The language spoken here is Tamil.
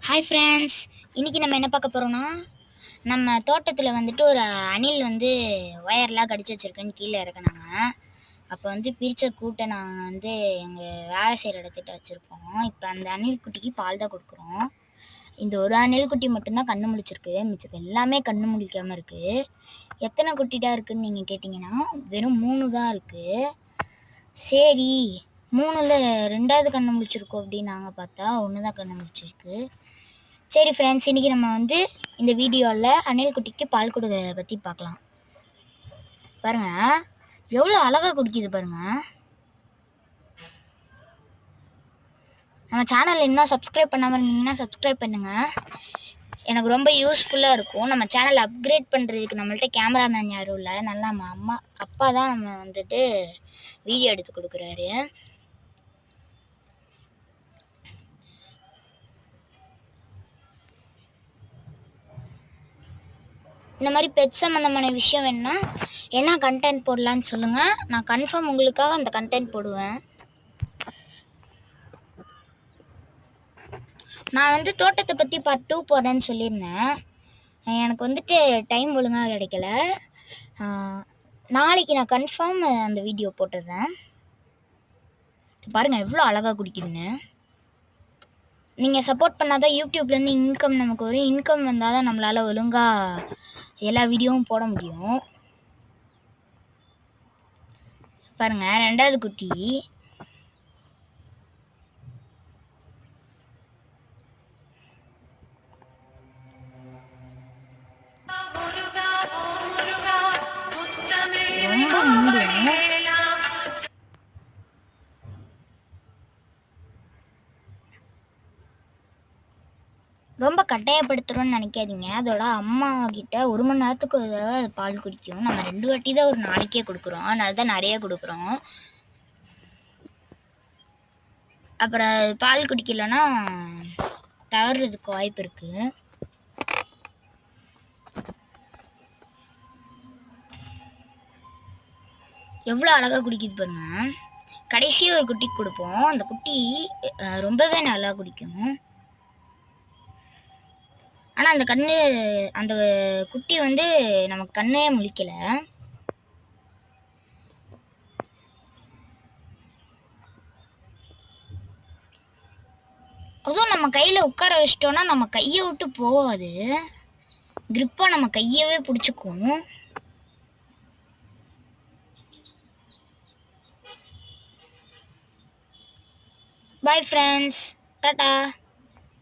ஹாய் ஃப்ரெண்ட்ஸ், இன்றைக்கி நம்ம என்ன பார்க்க போகிறோன்னா, நம்ம தோட்டத்தில் வந்துட்டு ஒரு அணில் வந்து ஒயர்லாம் கடிச்சு வச்சுருக்குன்னு கீழே இறக்குனாங்க. அப்போ வந்து பிரித்த கூட்டை நாங்கள் வந்து எங்கள் வேலை செய்கிற இடத்துக்கிட்ட வச்சுருப்போம். இப்போ அந்த அணில் குட்டிக்கு பால் தான் கொடுக்குறோம். இந்த ஒரு அணில் குட்டி மட்டும்தான் கண்ணு முழிச்சிருக்கு, மிச்சது எல்லாமே கண்ணு முழிக்காமல் இருக்குது. எத்தனை குட்டிடா இருக்குதுன்னு நீங்கள் கேட்டிங்கன்னா, வெறும் 3 தான் இருக்குது. சரி, 3ல் 2வது கண்ணு முழிச்சிருக்கோம் அப்படின்னு நாங்கள் பார்த்தா 1 தான் கண்ணு முழிச்சிருக்கு. சரி ஃப்ரெண்ட்ஸ், இன்றைக்கி நம்ம வந்து இந்த வீடியோவில் அணில் குட்டிக்கு பால் கொடுக்கறத பற்றி பார்க்கலாம். பாருங்கள், எவ்வளோ அழகாக குடிக்குது பாருங்கள். நம்ம சேனல் இன்னும் சப்ஸ்கிரைப் பண்ணாமல் இருந்தீங்கன்னா சப்ஸ்கிரைப் பண்ணுங்கள். எனக்கு ரொம்ப யூஸ்ஃபுல்லாக இருக்கும். நம்ம சேனல் அப்கிரேட் பண்ணுறதுக்கு நம்மள்ட்ட கேமராமேன் யாரும் இல்லை, நல்லா நம்ம அப்பா தான் நம்ம வந்துட்டு வீடியோ எடுத்து கொடுக்குறாரு. இந்த மாதிரி பெட் சம்மந்தமான விஷயம் வேணுன்னா என்ன கண்டென்ட் போடலான்னு சொல்லுங்கள், நான் கன்ஃபார்ம் உங்களுக்காக அந்த கண்டென்ட் போடுவேன். நான் வந்து தோட்டத்தை பற்றி பார்ட் 2 போடுறேன்னு சொல்லியிருந்தேன். எனக்கு வந்துட்டு டைம் ஒழுங்காக கிடைக்கல. நாளைக்கு நான் கன்ஃபார்ம் அந்த வீடியோ போட்டுடுறேன். பாருங்கள் எவ்வளோ அழகாக குடிக்குதுன்னு. நீங்கள் சப்போர்ட் பண்ணால் தான் யூடியூப்லேருந்து இன்கம் நமக்கு வரும். இன்கம் வந்தால் தான் நம்மளால் ஒழுங்காக எல்லா வீடியோவும் போட முடியும். பாருங்கள், 2வது குட்டி ரொம்ப கட்டாயப்படுத்துகிறோன்னு நினைக்காதீங்க. அதோட அம்மா கிட்ட 1 மணி நேரத்துக்கு ஒரு தடவை அது பால் குடிக்கும். நம்ம 2 வாட்டி தான் ஒரு நாளைக்கே கொடுக்குறோம், அதனால தான் நிறைய கொடுக்குறோம். அப்புறம் பால் குடிக்கலன்னா தவறுறதுக்கு வாய்ப்பு இருக்குது. எவ்வளோ அழகாக குடிக்குது பாருங்க. கடைசியாக ஒரு குட்டிக்கு கொடுப்போம். அந்த குட்டி ரொம்பவே நல்லா குடிக்கும். ஆனால் அந்த குட்டி வந்து நமக்கு கண்ணே முழிக்கலை. அதுவும் நம்ம கையில் உட்கார வச்சிட்டோன்னா நம்ம கையை விட்டு போகாது, கிரிப்பாக நம்ம கையவே பிடிச்சிக்கும். Bye friends, Tata.